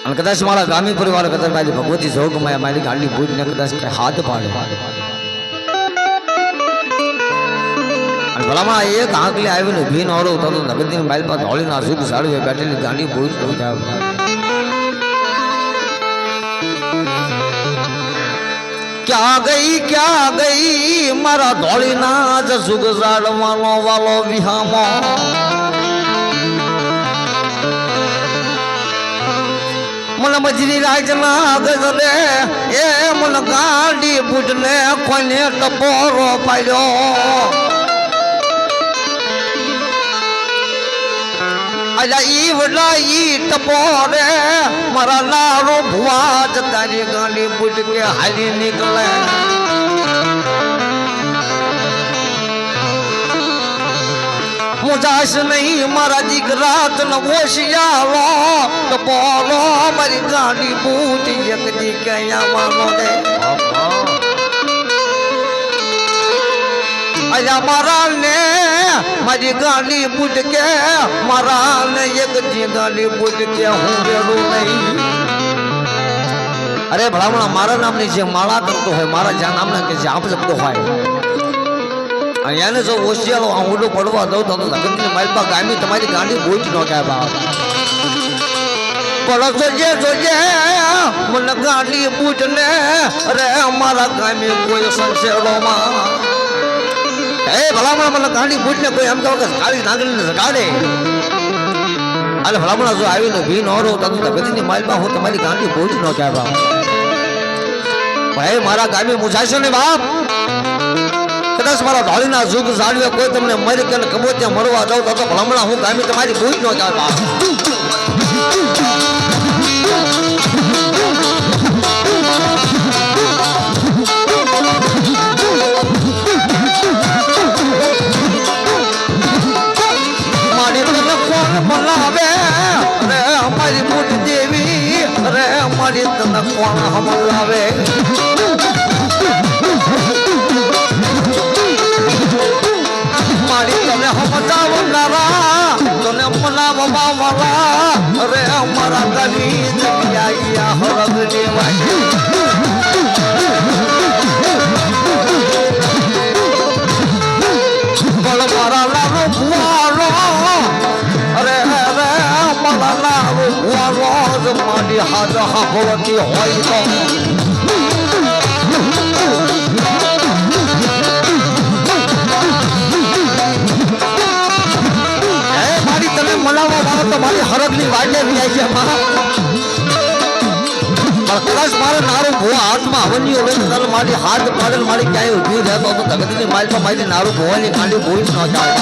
અને કદાચ મારા ગામી પરિવાર કદાચ મારી ભગવતી જોગમાં મારી ગાડી ભૂજને કદાચ કઈ હાથ પાડે અને ભલામાં એક આંકલી આવીને ભીન ઓરો તો નગદની મારી પાસે હોળીના સુખ સાડવે બેઠેલી ગાડી ભૂજ ક્યાં ગઈ મારા ધોળીના જ સુખ સાડવાનો વાલો વિહામો मन मजरी राजना गजरे ए मन गाड़ी बुझने कोने टपोरो पायो अला ई वडा ई टपोरे मारा लारो भुआ जतारी गाड़ी बुझ के हाली निकले मुझास नहीं मारा दिगरात न वोशियालो तो बोलो मारी गाड़ी बूट एक दी क्या मानो दे अया मारा ने मारी गाड़ी बूट के मारा ने एक दी गाड़ी बूट के हूँ बेरू नहीं अरे भला मारा नाम ने जे माला करतो है मारा जा नाम ने के जाप लगतो है याने जो ओशियालो आंगुडो पड़वा दो तो लगन मारी पा गामी तुम्हारी गाड़ी बोझ न क्या बात पड़ो जोजे मन गाड़ी बूझने अरे हमारा गामी कोई संशेरो मा ए भला मन गाड़ी बूझने कोई हम तो गाड़ी नागरी ने गाड़े अरे भला जो आवी ने भी नोरो तो लगन ने मारी पा हो तुम्हारी गाड़ी बोझ न क्या बात भाई मारा गामी मुझाशो ने बाप कदाच मारा ढोलीना जुग जाड़वे कोई तमने मरी के कबोतिया मरवा दो तो भलमणा हूँ गामी तुम्हारी भूज न क्या मारी तन कौन मनावे अरे हमारी बूट देवी अरे हमारी तन कौन हमलावे मारी तने हम जावनारा तने मनावा मारा अरे हमारा गली जगिया या हरग देवाई बल मारा लारो बुआरो अरे अरे मारा लारो बुआरो मारी हाथ भवती होई तो मनावा वाला तो मारी हरगली वाडे भी आई है मां पर कदाच मारे नारो भुआ हाथ में हवनी होवे तो मारी हाथ पाडल मारी क्या उभी रहे तो तगदनी माल पर मारी नारो भुआ ने गाड़ी बोई न जाए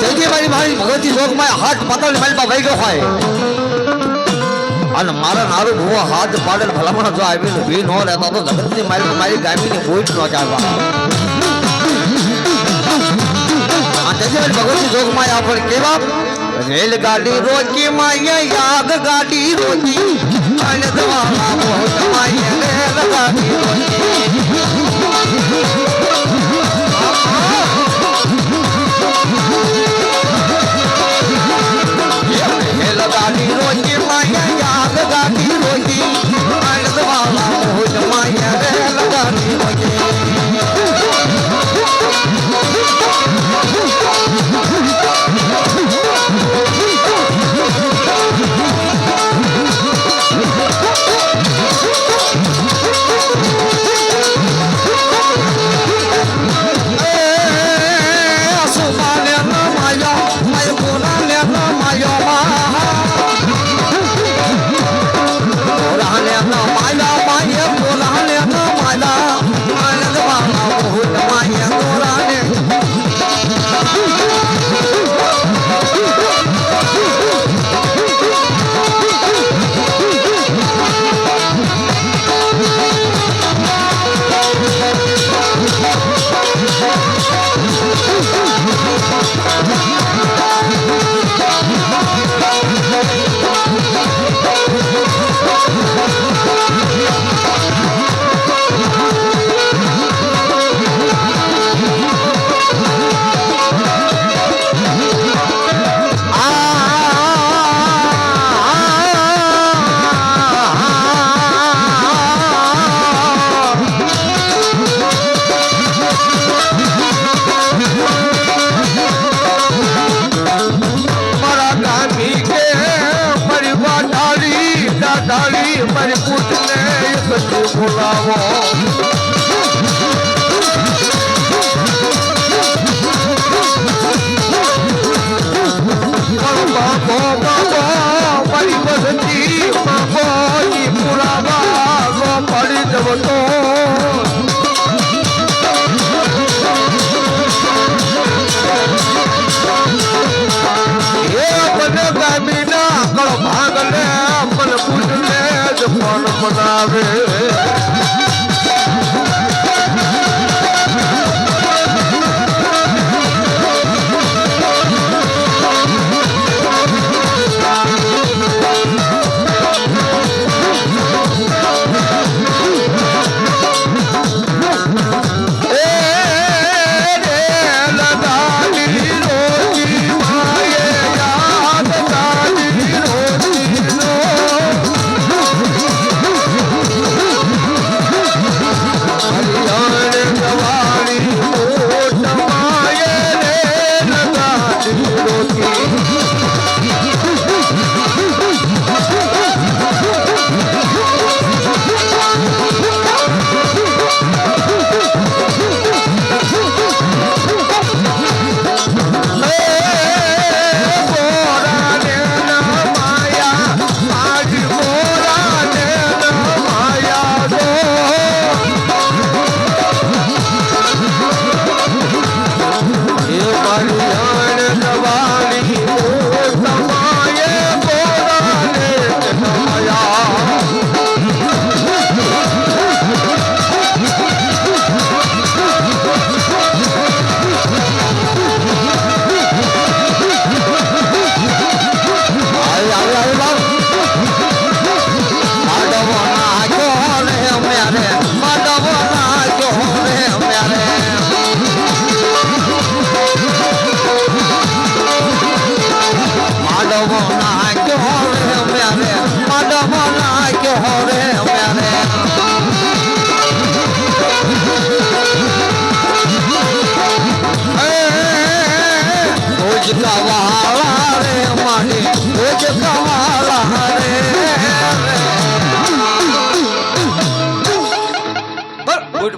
जल्दी मारी मारी भगवती लोग में हाथ पतल माल पर वही गयो है अन मारा नारो भुआ हाथ पाडल भलामण जो आवी भी न रहता तो तगदनी माल पर मारी गाड़ी ने बोई न जाए भगवती जोग माया पर केवा रेलगाड़ी रोकी माया याद गाड़ी रोकी दवाला बहुत माया रेलगाड़ी रोकी रेलगाड़ी रोकी माया याद गाड़ी रोकी दवाला बहुत माया रेलगाड़ी रोकी નથી બોલાવો મારી બસતી પુરાવા પડી જવો તો બનાવે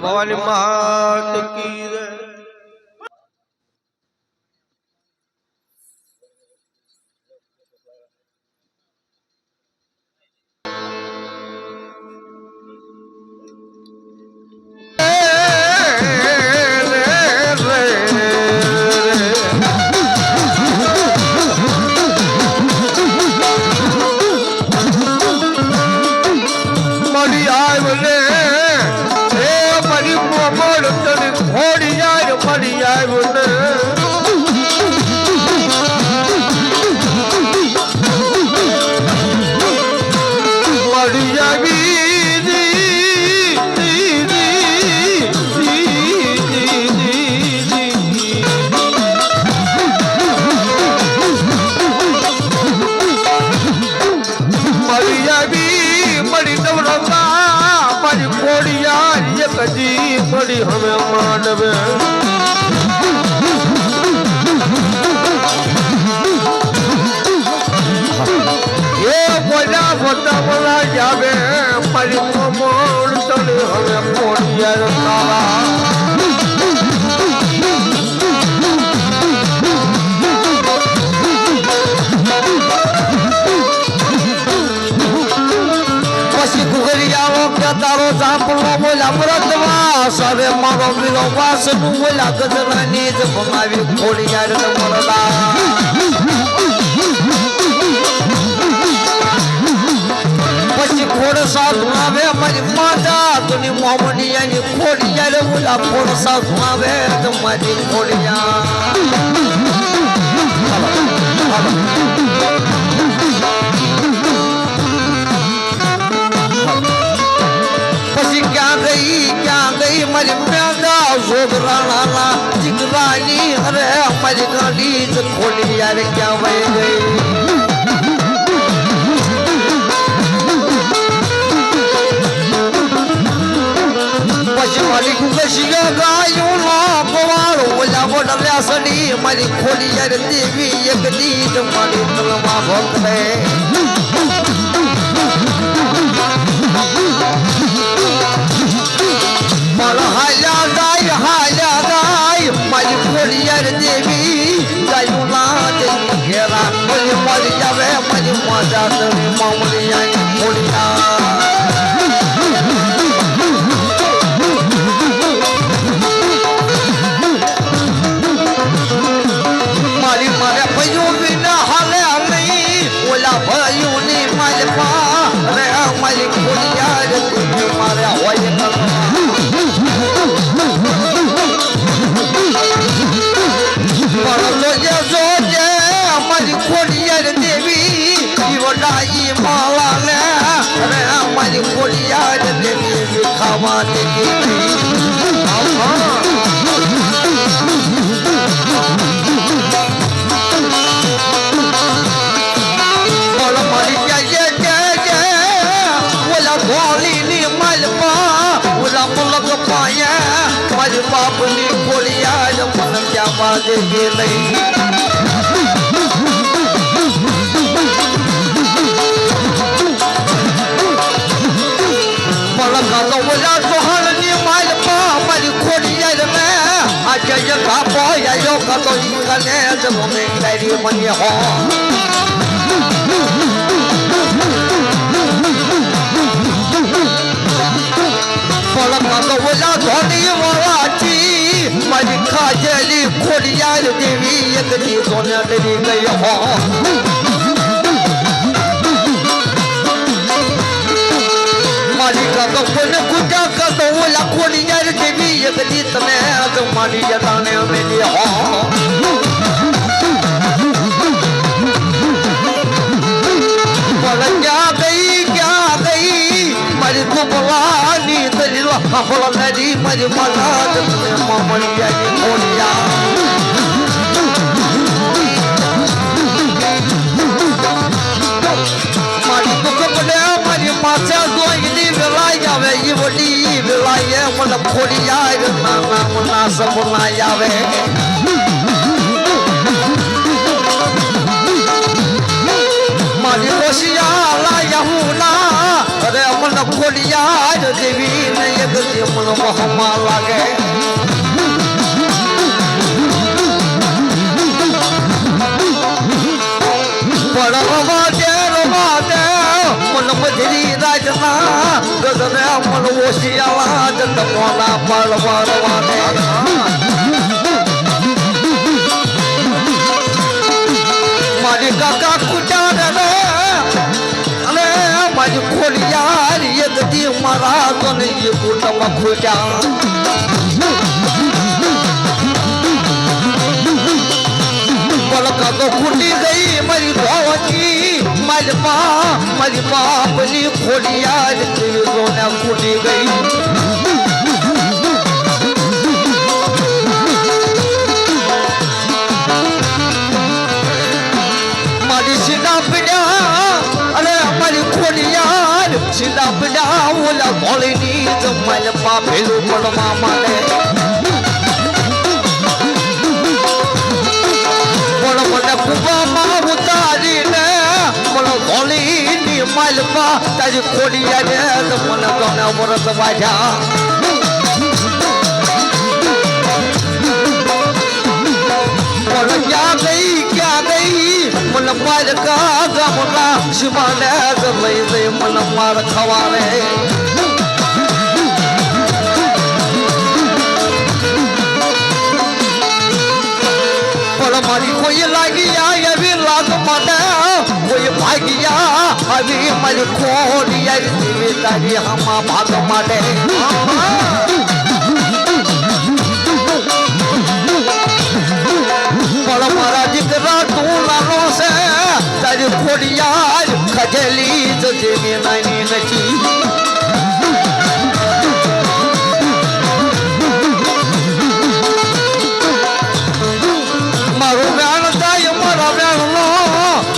ભવાની માત કી રે પડી હવે માંડવે એ બોલા બોતા બોલા જાવે પડી મોડ તને હવે પોડિયા તારા તારો સાંભળવા બોલા વ્રતમાં સરે મારો વિલો વાસનું બોલા ગજરાની જ ભમાવી ખોડી યાર મરદા પછી ખોડ સાધુ આવે મારી માતા તુની મોમડિયાની ખોડી યાર બોલા ખોડ સાધુ આવે તમારી ખોડિયા ક્યાં ગઈ મારી પ્યાદા જોગરાણા જીગરાની અરે મારી ગાડી જ ખોલી યાર ક્યાં વહી ગઈ પછી મારી કુકશિયા ગાયું ના પવાળો ઓલા બોડલ્યા સડી મારી ખોલી યાર દેવી એક દીજ મારી તલમાં ભોગવે मला हाल्या गाय माझी खोडियार देवी गायूला देवी घेरा म्हणजे माझी जावे माझी माझ्या तरी मामली आणि खोडिया मारी माऱ्या पयोनी ना हाल्या नाही ओला भयुनी माझे पा रे माझी खोडियार देवी माऱ्या होय माझी खोडियार देवी वडाई माला माझी खोडियार देवी खावा देवी मारी ओला भोली मालपा ओला मुलग पाया माझी बापनी खोडियार मन क्या बाजे गेली मला सोहळनी मालपा माझी खोडियार में आजय कापो या यो कतो इंगने जमुने डायरी मनी हो मला कातो वला धोनी वाची माझी खाजेली खोडियार देवी एकटी सोन्या देवी गई हो मालिका तो कोने कुटा का तो ओला खोडियार देवी एकटी तने तो माली जताने मेली हो बोला क्या गई मारी कुबलानी तलिला बोला नदी मारी माला तने मामलिया की खोडिया मारी कुबले मारी माचा दोइनी वेलाई जावे ये बड़ी वेलाई है मतलब खोडियार नाना मना सब ना जावे मारी कोशिया ला यहुना अरे मन खोडियार देवी ने एक मन मोहमा लागे पड़वा दे मन मधुरी राजना गदने मन ओशिया ला जत मोला पड़वा दे मारी काका कुटा रे अरे माझी खोडियार एकटी मारा कोण ये कुटुंब खुटा पलका तो खुटी गई मेरी भवती माझी बापनी खोडियार देवी सोन्या खुटी गई माझी सीधा पिड्या अरे माझी खोडियार सीधा पिड्या ओला भोळीनी माझ्या बापेलो पडवा माने મને કુવામાં ઉતારીને મને ભોળીની માલપા તારી ખોડિયાને તો મને તને વરત વાજા મને ક્યાં ગઈ મને પાલકા ગામના શિવાને લઈ જઈ મને માર ખવારે मारी कोई लागिया ये भी लाग माता कोई भागिया अभी मारी खोडिया देवी तारी हम भाग माटे पर मारा जिकरा तू लानो से तारी खोडिया खजली देवी नानी नची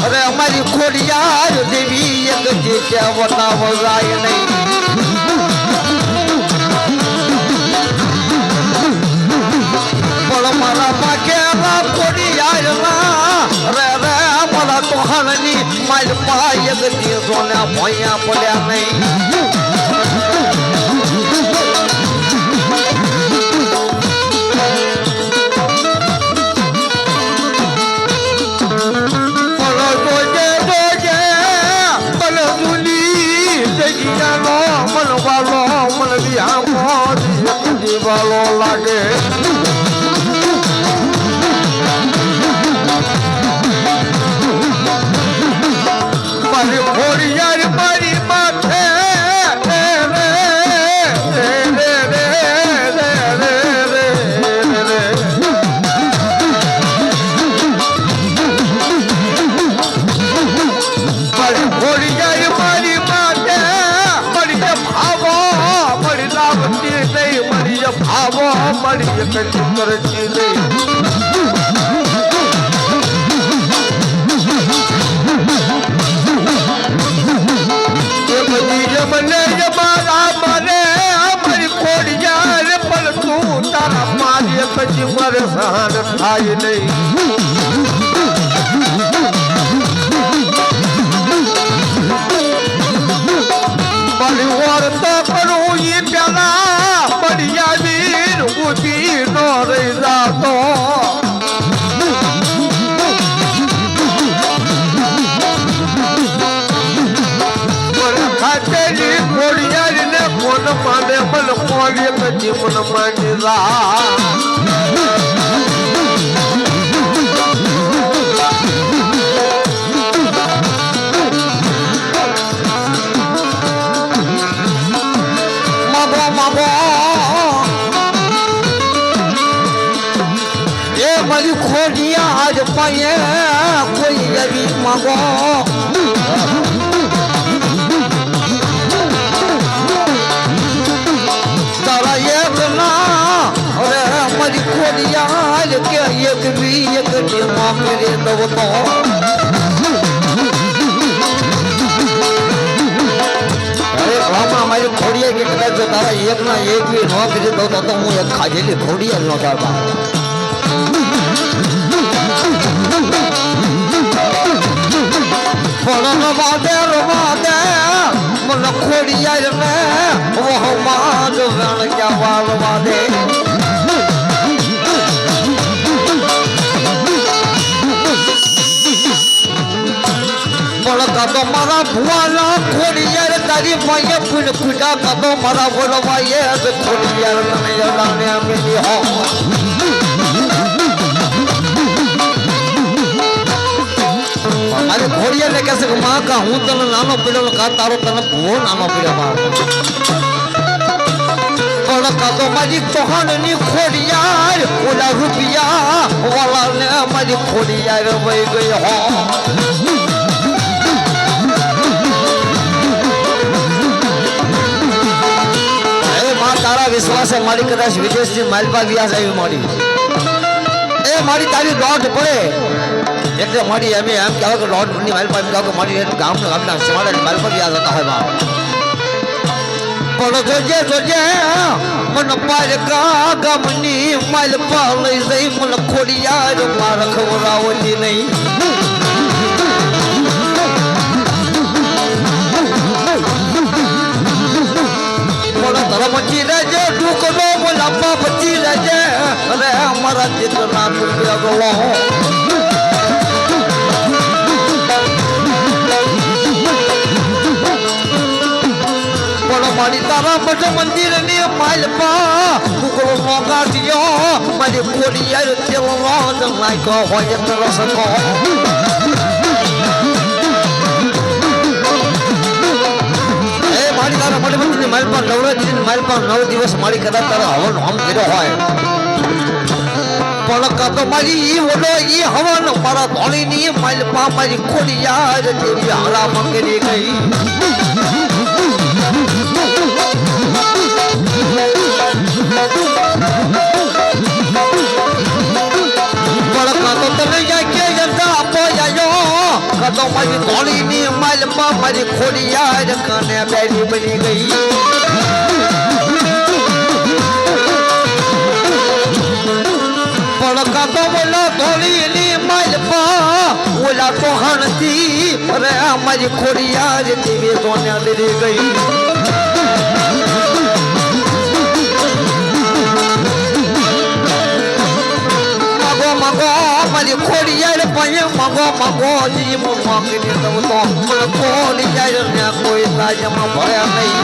अरे हमारी खोडियार देवी एक क्या बताओ राय नहीं बोलो मारा पाकेला खोडियार ना रे रे मला तो हलनी माल पाय गती सोन्या भैया पड्या नहीं કદી કરતી નહીં મને મારા મને અમારી ખોડી જાય પણ તું તારા મારી પછી મારે સહન થાય નહીં મારી વાર્તા કરું ઈ પેલા પડી આવી ઉભી નો રહી જાતો ખાતેલી ખોડિયારી ને કોણ માને મન ખોડી કદી મન માની માગો માગો એ મારી ખોડિયા આજ પાયે કોઈ એવી માગો મારી ખોડિયાર કે એક બી એક જેમાં કરે દવ તો અરે બાપા મારી ખોડિયા કે કદાચ જો તારા એક ના એક બી ન કરી દઉં તો હું એક ખાજેલી ખોડિયાર નો કાઢવા પણ રવાદે મને ખોડિયાર ને ઓહ માજ વેણ ક્યાં વાળવા દે કદો મારા ભુવાના ખોડિયાર તારી માયે ફૂલ ફૂટા કદો મારા બોલવાયે ખોડિયાર મને યલાને આમેલી હો મારે ખોડિયાર ને કહેશે કે માં કા હું તને નાનો પીડો કા તારો તને ભૂવો નાનો પીડો માર પણ કદો મારી તોહાણની ખોડિયાર ઓલા રૂપિયા વાલા ને મારી ખોડિયાર વહી ગઈ હો તારા વિશ્વાસે મારી કદાચ વિદેશથી માલપા વ્યાસ આવી મારી એ મારી તારી દોઢ પડે એટલે મારી એમ કહેવાય કે દોઢ ની માલપા એમ કહેવાય કે મારી ગામના સમાડા માલપા વ્યાસ હતા હોય પણ જોજે મને પાર ગામની માલપા લઈ જઈ મને ખોડિયાર માર ખવડાવતી નહીં ધર્મજી રહેજે ટૂંકનો બોલાપા બચી રહેજે અરે અમારા ચિત્રના ટૂંક્યા ગવો પણ મારી તારા મઠ મંદિર ની માલપા કુકડો નો કાઢ્યો મારી ખોડિયાર તેલો જ નાખ્યો હોય રસ કહો મારી તારા મોટી મંદિરની માલપા નવરાત્રીની માલપા 9 દિવસ મારી કદાચ તારા હવન હોમ કર્યો હોય પણ કાતો મારી ઈ ઓલો ઈ હવન મારા ધોળીની માલપા મારી ખોડિયાર દેવી હારામાં કરી ગઈ પણ કાતો તને જાય કે જતા આપો જાયો કાતો મારી ધોળીની માલપા મારી ખોડિયાર કાને બેરી બની ગઈ પણ કાતો બોલા ધોળીની માલપા ઓલા તોહણથી અરે મારી ખોડિયાર દેવી સોન્યા ડરી ગઈ મારી ખોડિયાર પાયે મગો જી માગી દઉં તો મને ખોડિયાર ને કોઈ તાજમાં ભર્યા નહીં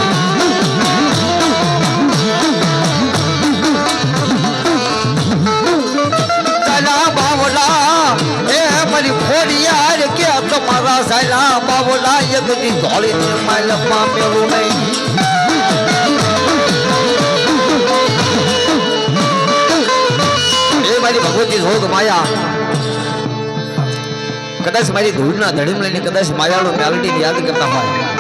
સાલા બાવલા એ મારી ખોડિયાર કે તમારા સાલા બાવલા એક દી ધોળીને માલપા મેળું નહીં મારી ભગવતી જોગ માયા કદાચ મારી ધૂળના ધડીમ લઈને કદાચ માયાળો મેલડી યાદ કરતા હોય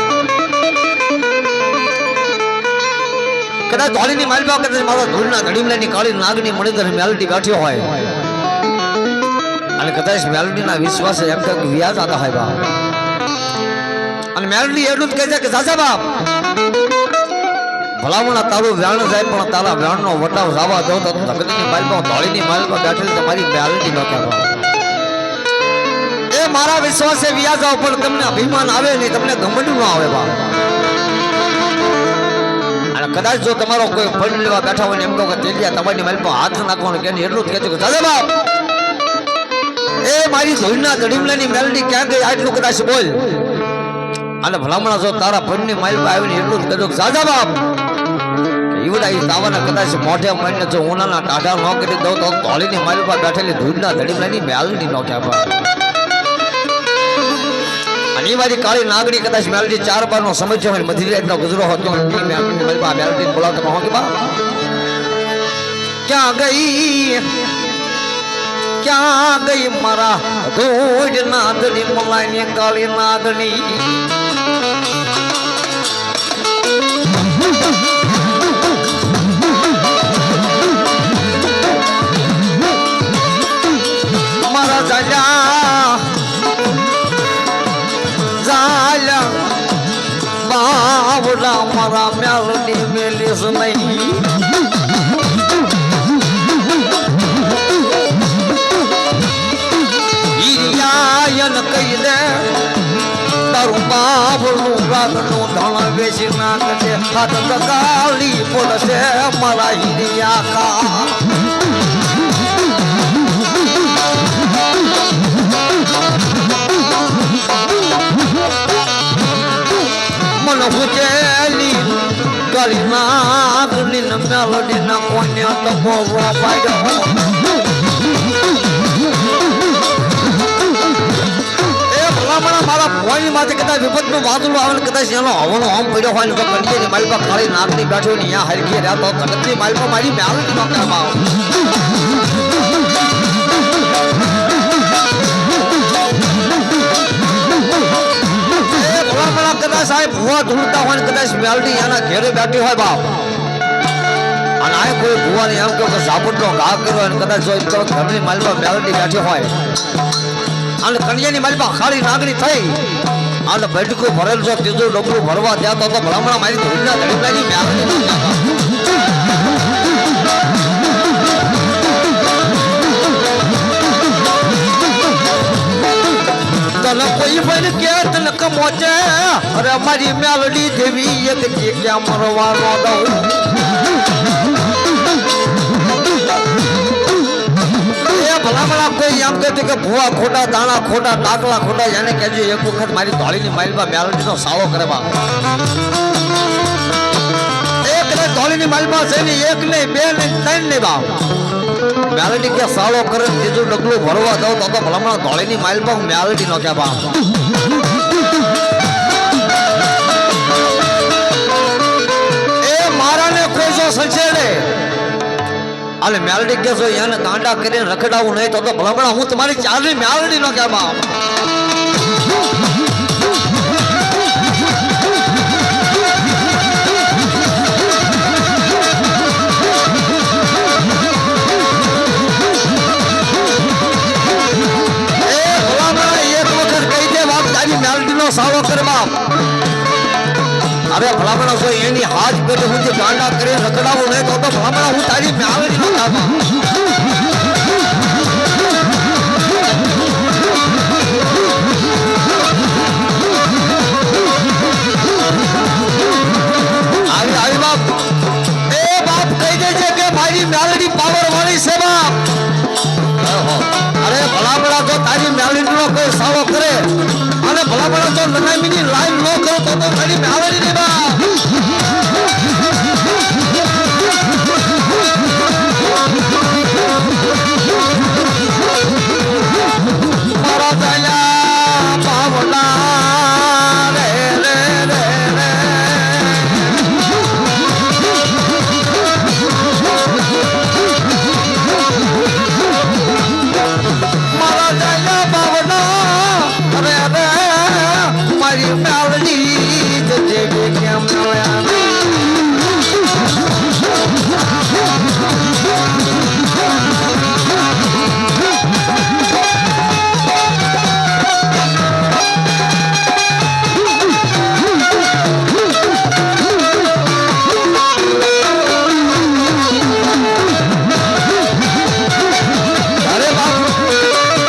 કદાચ ધોળીની માલપા કદાચ મારો ધૂળના ધડીમલાની કાળી નાગની મણિધર મેલડી બેઠી હોય અને કદાચ મેલડીના વિશ્વાસે એમ કે વ્યાજ આતા હોય બાપ અને મેલડી એટલું જ કહે છે કે સાસા બાપ ભલામણા તારું વ્યાણ જાય પણ તારા વ્યાણનો વટાવ જવા દો તો ધગતની માલપા ધોળીની માલપા બેઠેલી તમારી મેલડી ન કરો એ મારા વિશ્વાસે વ્યાજ આવ પણ તમને અભિમાન આવે નહીં તમને ગમંડ ન આવે બાપ અને કદાચ જો તમારો કોઈ ફળ લેવા બેઠા હોય ને એમ કહો કે તેલિયા તમારી માલપા હાથ નાખવાનું કે એટલું જ કહેતું કે દાદા બાપ એ મારી ધોળના ધડીમલાની મેલડી ક્યાં ગઈ આટલું કદાચ બોલ અને ભલામણા જો તારા ફળની માલપા આવીને એટલું જ કહેતું દાદા બાપ ઈવડા ઈ તાવાના કદાચ મોઢે મણીને જો ઉનાના ટાઢા ન કરી દઉં તો ધોળીની માલપા બેઠેલી ધૂળના ધડીમલાની મેલડી ન કહેવાય અને મારી કાળી નાગણી કદાચ મેલડી 4 બારનો સમય છે મધરી રાતનો ગુજરો હતો મેલડી બોલાવતો કહો કે બા ક્યાં ગઈ મારા ધોજ નાદની મલાઈની કાળી નાગણી મારા બાવડા મારા મેલડી મેલીસ નહીં ઈરિયાયન કહી દે તારું બાવડું રાગનું ધણ વેચી નાખજે હાથ કાળી પડશે મારા ઈરિયા કા મન હુચેલી કાળી નાગની મેલડી ના કોને તો બોરો પાડ્યો એ ભલામણા મારા ભોયની માથે કદાચ વિપતનું વાદળું આવે કદાચ એનો હવનો આમ પડ્યો હોય ને તો કંડિયાની માલપા કાળી નાગની બેઠો ને અહીંયા હરકી રહ્યા તો જગતની માલપા મારી મેલડી નો કહેવામાં કદાચ સાહેબ ભુવા ધૂળતા હોય કદાચ મેલડી એના ઘેરે બેઠી હોય બાપ અને આ કોઈ ભુવાને એમ કહો કે સાપુટનો ઘા કર્યો અને કદાચ જો ઘરની માલપા મેલડી બેઠી હોય અને કન્યાની માલપા ખાલી નાગણી થઈ અને બેઠકું ભરેલ જો ત્રીજું ડબલું ભરવા ત્યાં તો ભલામણા મારી ધૂળના ધડીમલાની મેલડી તને કોઈ બન કે તને કમોચે અરે મારી મેલડી દેવી એક જગ્યા મરવાનો દઉં એ ભલામણા કોઈ એમ કહેતું કે ભૂવા ખોટા દાણા ખોટા ટાકલા ખોટા એને કહેજો એક વખત મારી ધોળીની માલમાં મેલડીનો સાળો કરવા એક ને ધોળીની માલમાં છે ને એક નહીં બે નહીં ત્રણ નહીં બાપ મેલડી કે સાળો કરે ત્રીજું ડગલું ભરવા દઉં તો ભલામણા ધોળીની માલપા મેલડી નો કે બાપ એ મારાને કોઈ જો સંચેડે અને મેલડી કે જો એને ગાંડા કરીને રખડાવું નહીં તો ભલામણા હું તમારી ચારની મેલડી નો કે બાપ સાળો કર બાપ અરે ભલામણા જો એની હાથ પેટે હું જે ગાંડા કરી રખડાવું નહીં તો ભલામણા હું તારી મેલડી નો કાપા આવી આવી બાપ એ બાપ કહી દેજે કે મારી મેલડી પાવર વાળી છે બાપ અરે ભલામણા જો તારી મેલડી નો કોઈ સાળો કરે અને ભલામણા જો નનામીની લાઈન ન કરો તો મારી મેલડી ને બા મારા દયા પાવલા રે રે રે રે મારા દયા પાવલા રે રે મારી મેલડી જે કેમ નયા